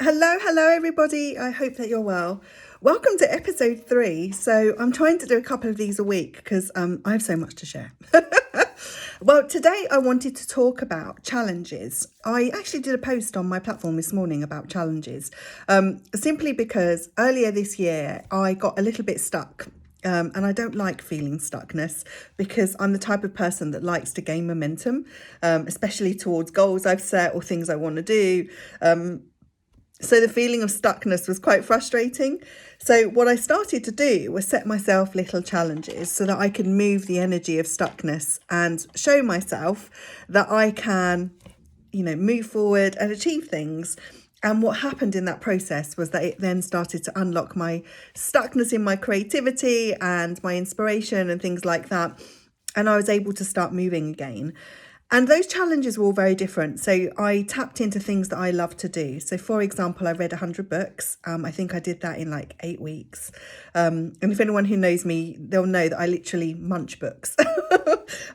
Hello, everybody. I hope that you're well. Welcome to episode 3. So I'm trying to do a couple of these a week because I have so much to share. Well, today I wanted to talk about challenges. I actually did a post on my platform this morning about challenges, simply because earlier this year I got a little bit stuck. And I don't like feeling stuckness because I'm the type of person that likes to gain momentum, especially towards goals I've set or things I want to do. So the feeling of stuckness was quite frustrating. So what I started to do was set myself little challenges so that I could move the energy of stuckness and show myself that I can, move forward and achieve things. And what happened in that process was that it then started to unlock my stuckness in my creativity and my inspiration and things like that. And I was able to start moving again. And those challenges were all very different. So I tapped into things that I love to do. So for example, I read 100 books. I think I did that in like 8 weeks. And if anyone who knows me, they'll know that I literally munch books.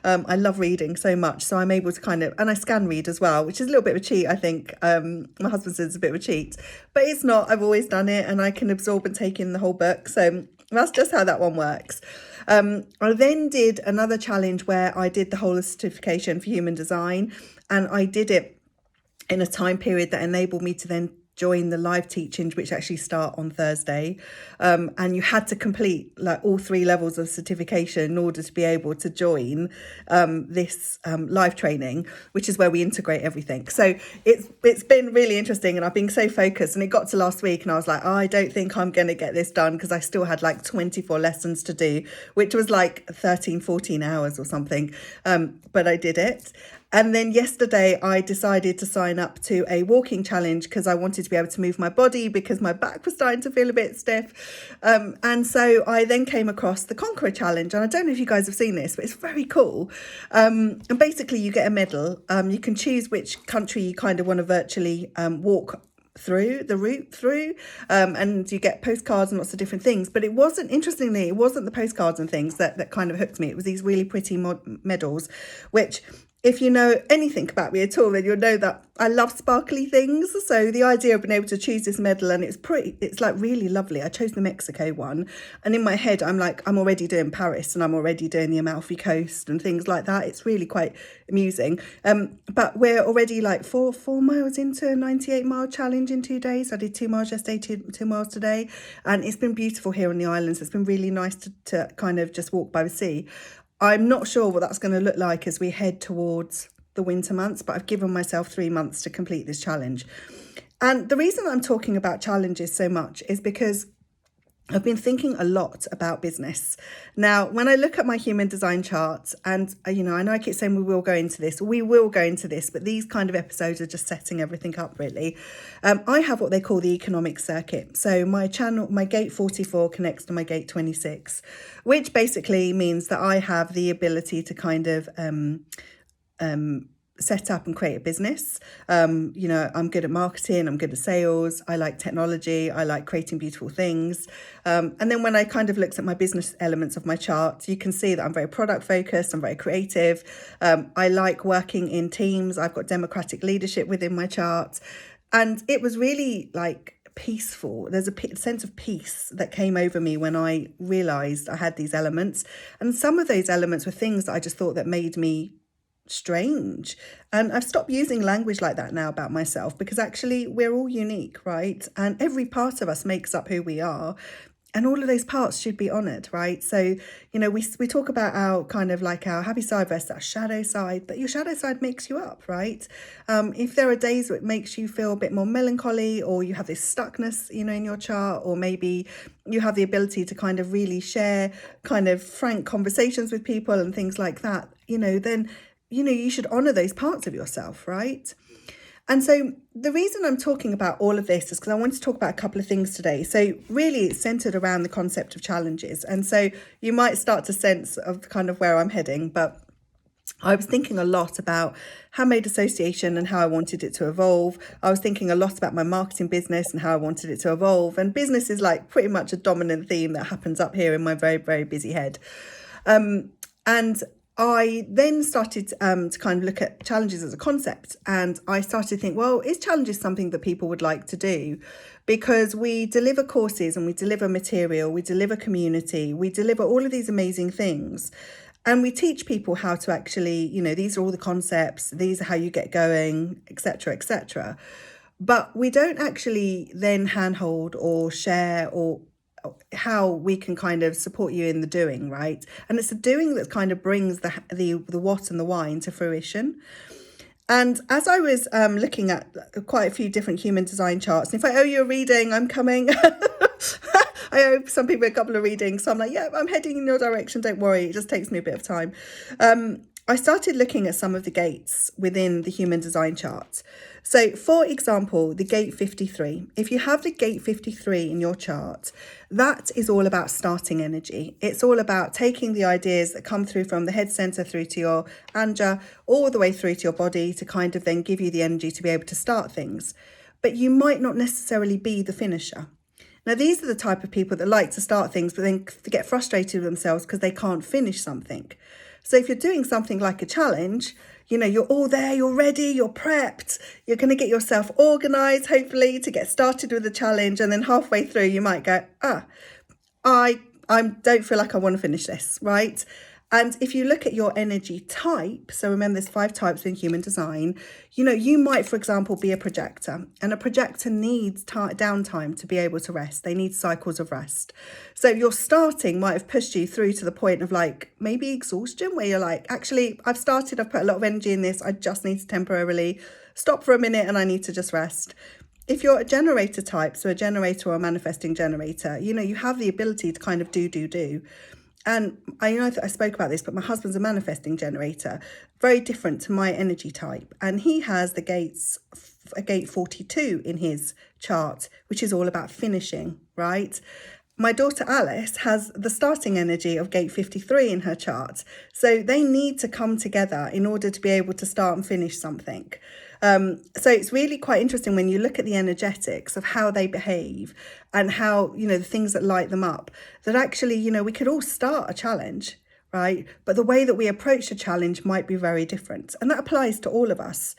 I love reading so much. So I'm able to and I scan read as well, which is a little bit of a cheat, I think. My husband says it's a bit of a cheat, but it's not. I've always done it and I can absorb and take in the whole book. So that's just how that one works. I then did another challenge where I did the whole certification for human design, and I did it in a time period that enabled me to then join the live teachings, which actually start on Thursday. And you had to complete like all 3 levels of certification in order to be able to join this live training, which is where we integrate everything. So it's been really interesting, and I've been so focused, and it got to last week and I was like, I don't think I'm going to get this done because I still had like 24 lessons to do, which was like 14 hours or something. But I did it. And then yesterday I decided to sign up to a walking challenge because I wanted to be able to move my body because my back was starting to feel a bit stiff. And so I then came across the Conqueror Challenge. And I don't know if you guys have seen this, but it's very cool. And basically you get a medal. You can choose which country you kind of want to virtually walk through the route through, and you get postcards and lots of different things. But it wasn't the postcards and things that kind of hooked me. It was these really pretty medals, which, if you know anything about me at all, then you'll know that I love sparkly things. So the idea of being able to choose this medal, and it's like really lovely. I chose the Mexico one, and in my head I'm like, I'm already doing Paris and I'm already doing the Amalfi Coast and things like that. It's really quite amusing. But we're already like 4 miles into a 98-mile challenge in 2 days. I did 2 miles yesterday, 2 miles today, and it's been beautiful here on the islands. It's been really nice to kind of just walk by the sea. I'm not sure what that's going to look like as we head towards the winter months, but I've given myself 3 months to complete this challenge. And the reason I'm talking about challenges so much is because I've been thinking a lot about business. Now, when I look at my human design chart, and I know I keep saying we will go into this, but these kind of episodes are just setting everything up, really. I have what they call the economic circuit. So my gate 44 connects to my gate 26, which basically means that I have the ability to kind of set up and create a business. I'm good at marketing, I'm good at sales, I like technology, I like creating beautiful things. And then when I kind of looked at my business elements of my chart, you can see that I'm very product focused, I'm very creative. I like working in teams, I've got democratic leadership within my chart. And it was really like peaceful. There's a sense of peace that came over me when I realized I had these elements. And some of those elements were things that I just thought that made me strange. And I've stopped using language like that now about myself, because actually we're all unique, right? And every part of us makes up who we are. And all of those parts should be honoured, right? So, we talk about our kind of like our happy side versus our shadow side, but your shadow side makes you up, right? If there are days where it makes you feel a bit more melancholy, or you have this stuckness, in your chart, or maybe you have the ability to kind of really share kind of frank conversations with people and things like that, then you should honour those parts of yourself, right? And so the reason I'm talking about all of this is because I want to talk about a couple of things today. So really it's centered around the concept of challenges. And so you might start to sense of kind of where I'm heading, but I was thinking a lot about handmade association and how I wanted it to evolve. I was thinking a lot about my marketing business and how I wanted it to evolve. And business is like pretty much a dominant theme that happens up here in my very, very busy head. And I then started to kind of look at challenges as a concept, and I started to think, well, is challenges something that people would like to do? Because we deliver courses and we deliver material, we deliver community, we deliver all of these amazing things. And we teach people how to actually, these are all the concepts, these are how you get going, etc., etc. But we don't actually then handhold or share or how we can kind of support you in the doing, right? And it's the doing that kind of brings the what and the why into fruition. And as I was looking at quite a few different human design charts, and if I owe you a reading, I'm coming. I owe some people a couple of readings, so I'm like, yeah, I'm heading in your direction, don't worry, it just takes me a bit of time. I started looking at some of the gates within the human design chart. So for example, the gate 53, if you have the gate 53 in your chart, that is all about starting energy. It's all about taking the ideas that come through from the head center through to your anja, all the way through to your body to kind of then give you the energy to be able to start things. But you might not necessarily be the finisher. Now, these are the type of people that like to start things, but then get frustrated with themselves because they can't finish something. So if you're doing something like a challenge, you're all there, you're ready, you're prepped, you're going to get yourself organized, hopefully, to get started with the challenge. And then halfway through, you might go, I don't feel like I want to finish this, right? And if you look at your energy type, so remember there's 5 types in human design, you might, for example, be a projector, and a projector needs downtime to be able to rest. They need cycles of rest. So your starting might have pushed you through to the point of like maybe exhaustion, where you're like, actually, I've put a lot of energy in this. I just need to temporarily stop for a minute and I need to just rest. If you're a generator type, so a generator or a manifesting generator, you have the ability to kind of do. And I know that I spoke about this, but my husband's a manifesting generator, very different to my energy type. And he has a gate 42 in his chart, which is all about finishing, right? My daughter Alice has the starting energy of gate 53 in her chart. So they need to come together in order to be able to start and finish something. So it's really quite interesting when you look at the energetics of how they behave and how, the things that light them up, that actually, we could all start a challenge, right? But the way that we approach a challenge might be very different. And that applies to all of us.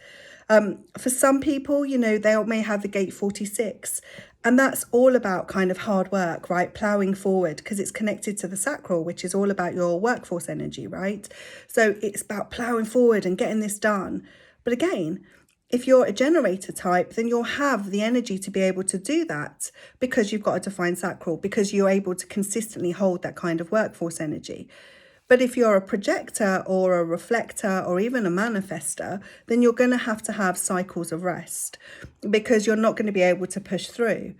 For some people, they may have the gate 46, and that's all about kind of hard work, right? Ploughing forward, because it's connected to the sacral, which is all about your workforce energy, right? So it's about ploughing forward and getting this done. But again, if you're a generator type, then you'll have the energy to be able to do that because you've got a defined sacral, because you're able to consistently hold that kind of workforce energy. But if you're a projector or a reflector or even a manifester, then you're going to have cycles of rest because you're not going to be able to push through.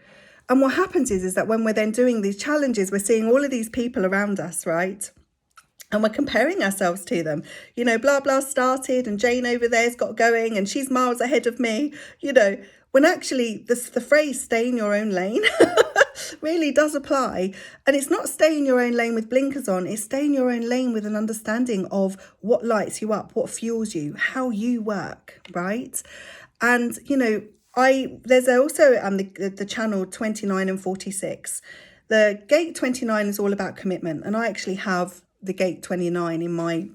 And what happens is that when we're then doing these challenges, we're seeing all of these people around us, right? And we're comparing ourselves to them. Blah, blah started and Jane over there's got going and she's miles ahead of me, when actually the phrase stay in your own lane really does apply. And it's not stay in your own lane with blinkers on, it's stay in your own lane with an understanding of what lights you up, what fuels you, how you work, right? And, there's also the channel 29 and 46. The gate 29 is all about commitment, and I actually have the gate 29 in my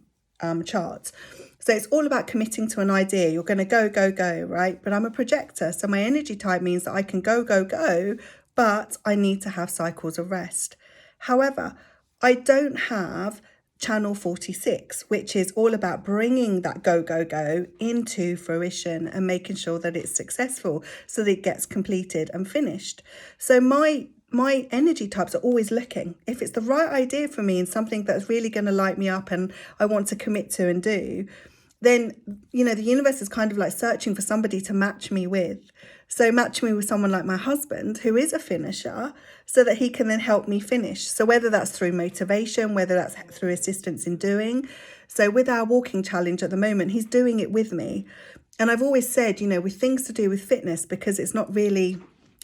chart. So it's all about committing to an idea. You're going to go, right? But I'm a projector. So my energy type means that I can go, but I need to have cycles of rest. However, I don't have channel 46, which is all about bringing that go into fruition and making sure that it's successful so that it gets completed and finished. So my energy types are always looking. If it's the right idea for me and something that's really going to light me up and I want to commit to and do, then, the universe is kind of like searching for somebody to match me with. So match me with someone like my husband, who is a finisher, so that he can then help me finish. So whether that's through motivation, whether that's through assistance in doing. So with our walking challenge at the moment, he's doing it with me. And I've always said, with things to do with fitness, because it's not really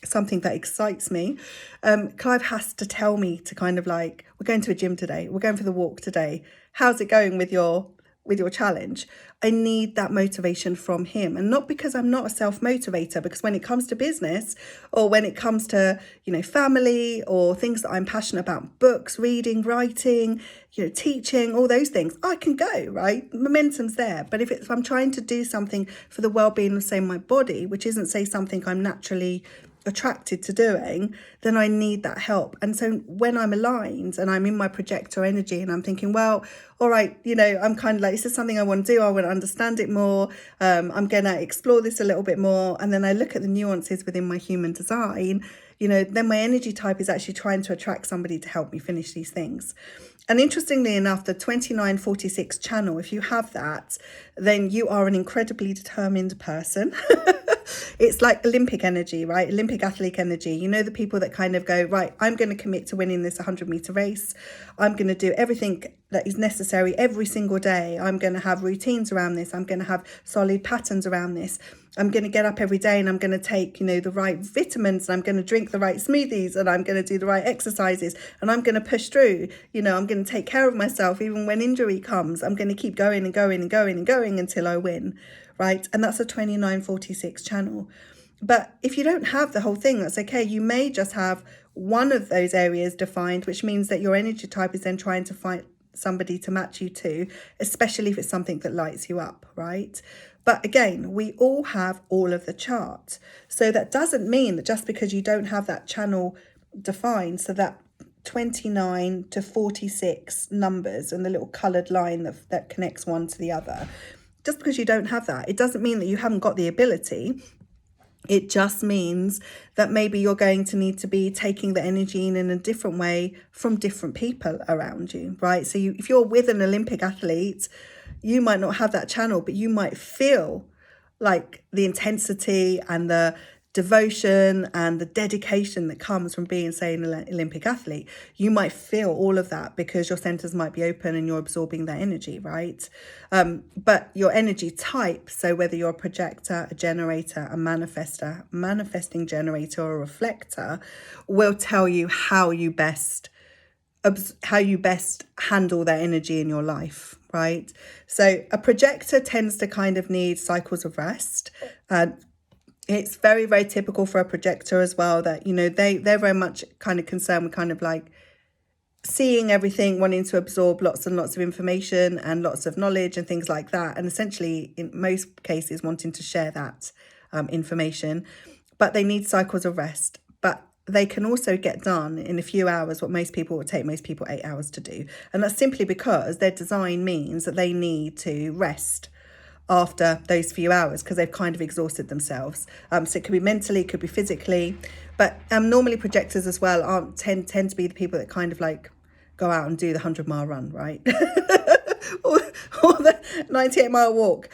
something that excites me, Clive has to tell me to kind of like, we're going to a gym today, we're going for the walk today, how's it going with your with your challenge, I need that motivation from him. And not because I'm not a self-motivator, because when it comes to business, or when it comes to, family, or things that I'm passionate about, books, reading, writing, teaching, all those things, I can go, right? Momentum's there. But if I'm trying to do something for the well-being of, say, my body, which isn't, say, something I'm naturally attracted to doing, then I need that help. And so when I'm aligned and I'm in my projector energy and I'm thinking, well, all right, I'm kind of like, this is something I want to do. I want to understand it more. I'm going to explore this a little bit more. And then I look at the nuances within my human design, then my energy type is actually trying to attract somebody to help me finish these things. And interestingly enough, the 2946 channel, if you have that, then you are an incredibly determined person. It's like Olympic energy, right? Olympic athlete energy. The people that kind of go, right, I'm going to commit to winning this 100-meter race. I'm going to do everything that is necessary every single day. I'm going to have routines around this. I'm going to have solid patterns around this. I'm going to get up every day and I'm going to take, the right vitamins, and I'm going to drink the right smoothies, and I'm going to do the right exercises, and I'm going to push through. I'm going to take care of myself even when injury comes. I'm going to keep going and going and going and going until I win, right? And that's a 2946 channel. But if you don't have the whole thing, that's okay. You may just have one of those areas defined, which means that your energy type is then trying to find somebody to match you to, especially if it's something that lights you up, right? But again, we all have all of the chart. So that doesn't mean that just because you don't have that channel defined, so that 29 to 46 numbers and the little coloured line that connects one to the other, just because you don't have that, it doesn't mean that you haven't got the ability. It just means that maybe you're going to need to be taking the energy in a different way from different people around you, right? So if you're with an Olympic athlete, you might not have that channel, but you might feel like the intensity and the devotion and the dedication that comes from being, say, an Olympic athlete. You might feel all of that because your centers might be open and you're absorbing that energy, right? But your energy type, so whether you're a projector, a generator, a manifester, manifesting generator, or a reflector, will tell you how you best handle that energy in your life, right? So a projector tends to kind of need cycles of rest. It's very, very typical for a projector as well that, they're very much kind of concerned with kind of like seeing everything, wanting to absorb lots and lots of information and lots of knowledge and things like that. And essentially, in most cases, wanting to share that information. But they need cycles of rest. But they can also get done in a few hours what would take most people 8 hours to do. And that's simply because their design means that they need to rest after those few hours because they've kind of exhausted themselves. So it could be mentally, it could be physically. But normally projectors as well tend to be the people that kind of like go out and do the 100-mile run, right? or the 98-mile walk,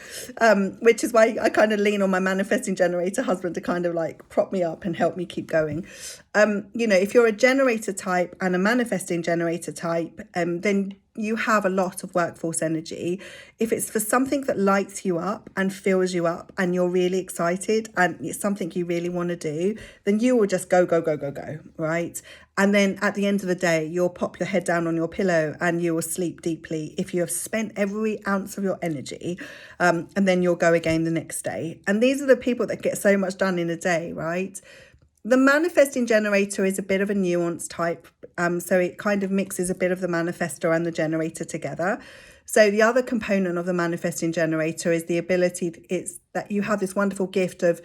which is why I kind of lean on my manifesting generator husband to kind of like prop me up and help me keep going. If you're a generator type and a manifesting generator type, then you have a lot of workforce energy. If it's for something that lights you up and fills you up and you're really excited and it's something you really want to do, then you will just go, right? And then at the end of the day, you'll pop your head down on your pillow and you will sleep deeply if you have spent every ounce of your energy, and then you'll go again the next day. And these are the people that get so much done in a day, right? The manifesting generator is a bit of a nuanced type, so it kind of mixes a bit of the manifestor and the generator together. So the other component of the manifesting generator is the ability, it's that you have this wonderful gift of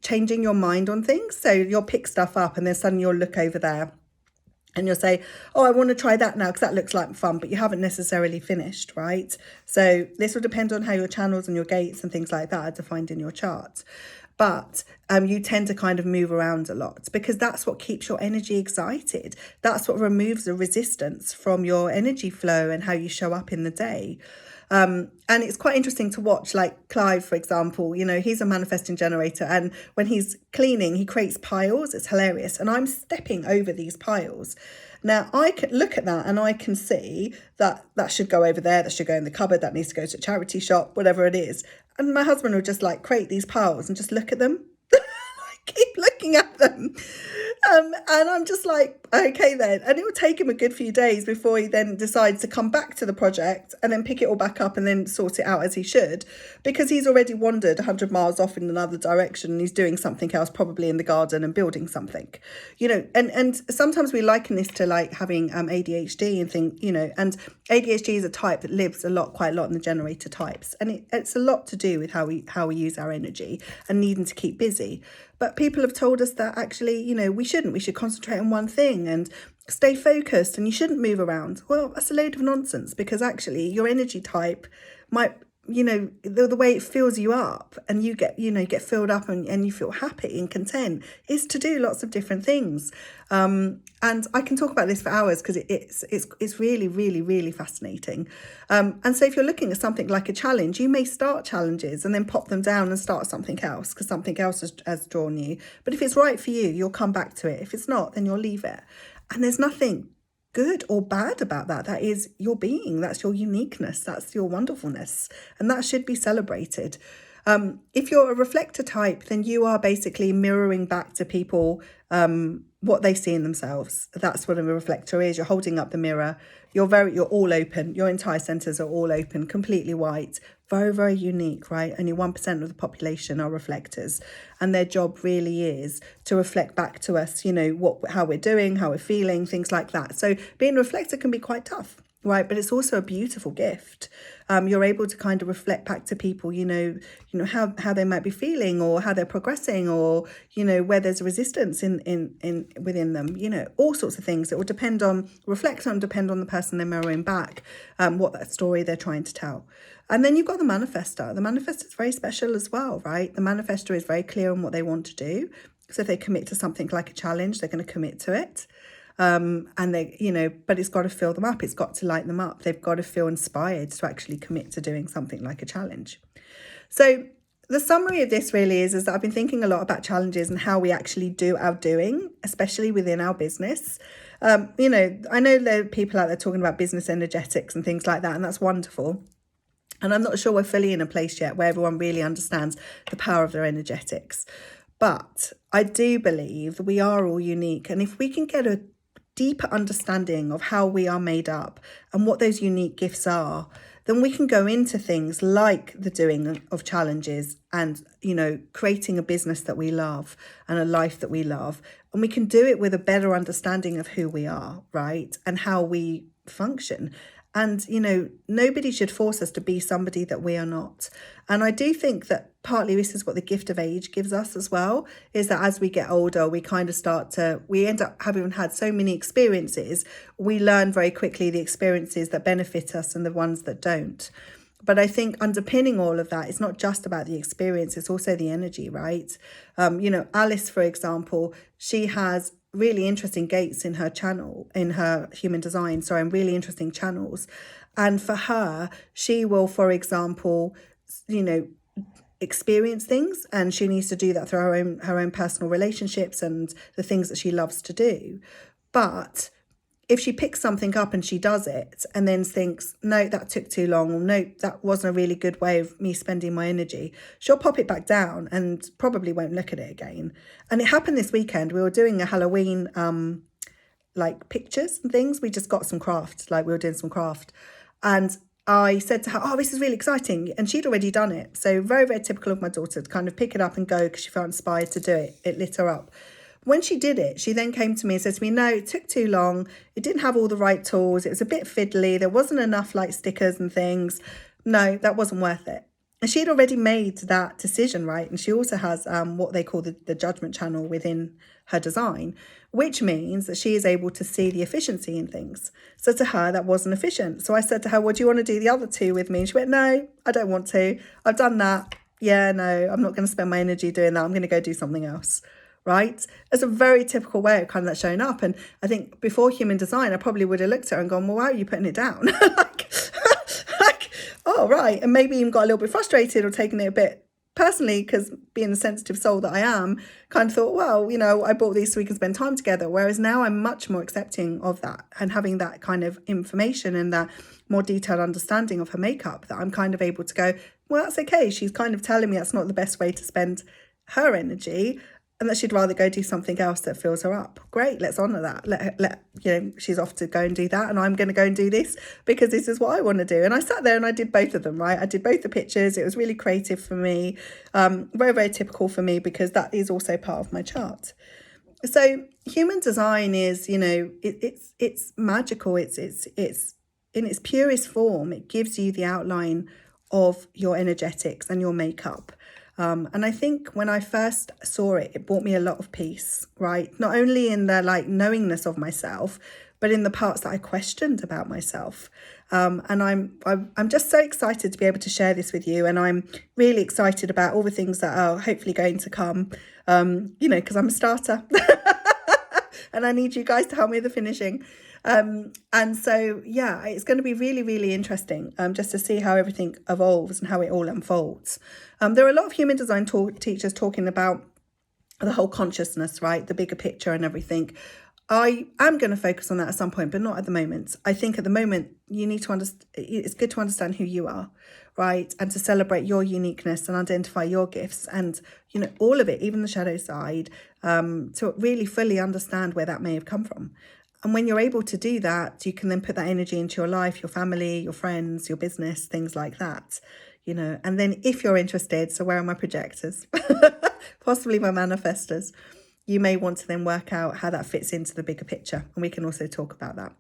changing your mind on things. So you'll pick stuff up and then suddenly you'll look over there and you'll say, oh, I want to try that now because that looks like fun, but you haven't necessarily finished, right? So this will depend on how your channels and your gates and things like that are defined in your chart. But you tend to kind of move around a lot because that's what keeps your energy excited. That's what removes the resistance from your energy flow and how you show up in the day. And it's quite interesting to watch, like Clive, for example, he's a manifesting generator. And when he's cleaning, he creates piles. It's hilarious. And I'm stepping over these piles. Now, I can look at that and I can see that should go over there. That should go in the cupboard. That needs to go to a charity shop, whatever it is. And my husband will just like create these piles and just look at them. I keep looking at them. And I'm just like, okay then. And it will take him a good few days before he then decides to come back to the project and then pick it all back up and then sort it out as he should, because he's already wandered 100 miles off in another direction and he's doing something else, probably in the garden and building something, and sometimes we liken this to like having ADHD and think, and ADHD is a type that lives quite a lot in the generator types. And it's a lot to do with how we use our energy and needing to keep busy. But people have told us that actually, we should concentrate on one thing and stay focused, and you shouldn't move around. Well, that's a load of nonsense, because actually your energy type might, the way it fills you up and you get filled up and you feel happy and content is to do lots of different things. And I can talk about this for hours because it's really, really, really fascinating. And so if you're looking at something like a challenge, you may start challenges and then pop them down and start something else because something else has drawn you. But if it's right for you, you'll come back to it. If it's not, then you'll leave it. And there's nothing good or bad about that. That is your being. That's your uniqueness. That's your wonderfulness. And that should be celebrated. If you're a reflector type, then you are basically mirroring back to people what they see in themselves. That's what a reflector is. You're holding up the mirror. You're all open. Your entire centers are all open, completely white. Very, very unique, right? Only 1% of the population are reflectors. And their job really is to reflect back to us, how we're doing, how we're feeling, things like that. So being a reflector can be quite tough, right? But it's also a beautiful gift. You're able to kind of reflect back to people, how they might be feeling or how they're progressing, or, where there's resistance in within them, all sorts of things. It will depend on the person they're mirroring back, what that story they're trying to tell. And then you've got the manifestor. The manifestor is very special as well, right? The manifestor is very clear on what they want to do. So if they commit to something like a challenge, they're going to commit to it. And but it's got to fill them up. It's got to light them up. They've got to feel inspired to actually commit to doing something like a challenge. So the summary of this really is that I've been thinking a lot about challenges and how we actually do our doing, especially within our business. I know there are people out there talking about business energetics and things like that, and that's wonderful. And I'm not sure we're fully in a place yet where everyone really understands the power of their energetics. But I do believe that we are all unique. And if we can get a deeper understanding of how we are made up and what those unique gifts are, then we can go into things like the doing of challenges and, creating a business that we love and a life that we love. And we can do it with a better understanding of who we are, right? And how we function. And, nobody should force us to be somebody that we are not. And I do think that partly this is what the gift of age gives us as well, is that as we get older, we kind of we end up having had so many experiences, we learn very quickly the experiences that benefit us and the ones that don't. But I think underpinning all of that, it's not just about the experience, it's also the energy, right? Alice, for example, she has really interesting gates in her channel, in her human design, really interesting channels. And for her, she will, for example, experience things, and she needs to do that through her own personal relationships and the things that she loves to do. But if she picks something up and she does it and then thinks, no, that took too long, or no, that wasn't a really good way of me spending my energy, she'll pop it back down and probably won't look at it again. And it happened this weekend. We were doing a Halloween, pictures and things. We just got some craft, we were doing some craft. And I said to her, oh, this is really exciting. And she'd already done it. So very, very typical of my daughter to kind of pick it up and go because she felt inspired to do it. It lit her up. When she did it, she then came to me and said to me, no, it took too long. It didn't have all the right tools. It was a bit fiddly. There wasn't enough stickers and things. No, that wasn't worth it. And she'd already made that decision, right? And she also has what they call the judgment channel within her design, which means that she is able to see the efficiency in things. So to her, that wasn't efficient. So I said to her, well, do you want to do the other two with me? And she went, no, I don't want to. I've done that. Yeah, no, I'm not going to spend my energy doing that. I'm going to go do something else. Right? It's a very typical way of kind of that showing up. And I think before human design, I probably would have looked at her and gone, well, why are you putting it down? Oh, right. And maybe even got a little bit frustrated or taken it a bit personally, because being the sensitive soul that I am, kind of thought, well, I bought these so we can spend time together. Whereas now I'm much more accepting of that and having that kind of information and that more detailed understanding of her makeup, that I'm kind of able to go, well, that's okay. She's kind of telling me that's not the best way to spend her energy. and that she'd rather go do something else that fills her up. Great, let's honour that. Let she's off to go and do that, and I'm going to go and do this because this is what I want to do. And I sat there and I did both of them, right? I did both the pictures. It was really creative for me, very, very typical for me because that is also part of my chart. So human design is, it's magical. It's in its purest form. It gives you the outline of your energetics and your makeup. And I think when I first saw it, it brought me a lot of peace, right? Not only in the knowingness of myself, but in the parts that I questioned about myself. And I'm just so excited to be able to share this with you. And I'm really excited about all the things that are hopefully going to come, because I'm a starter and I need you guys to help me with the finishing. And so, yeah, it's going to be really, really interesting just to see how everything evolves and how it all unfolds. There are a lot of human design teachers talking about the whole consciousness, right? The bigger picture and everything. I am going to focus on that at some point, but not at the moment. I think at the moment, you need to understand, it's good to understand who you are, right? And to celebrate your uniqueness and identify your gifts and, all of it, even the shadow side, to really fully understand where that may have come from. And when you're able to do that, you can then put that energy into your life, your family, your friends, your business, things like that, And then if you're interested, so where are my projectors? Possibly my manifestors. You may want to then work out how that fits into the bigger picture. And we can also talk about that.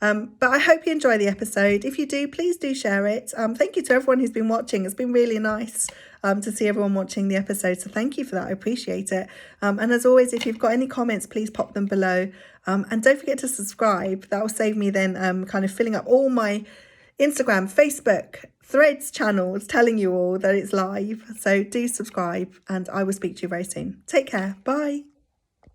But I hope you enjoy the episode. If you do, please do share it. Thank you to everyone who's been watching. It's been really nice to see everyone watching the episode. So thank you for that. I appreciate it. And as always, if you've got any comments, please pop them below. And don't forget to subscribe. That will save me then kind of filling up all my Instagram, Facebook, Threads channels, telling you all that it's live. So do subscribe and I will speak to you very soon. Take care. Bye.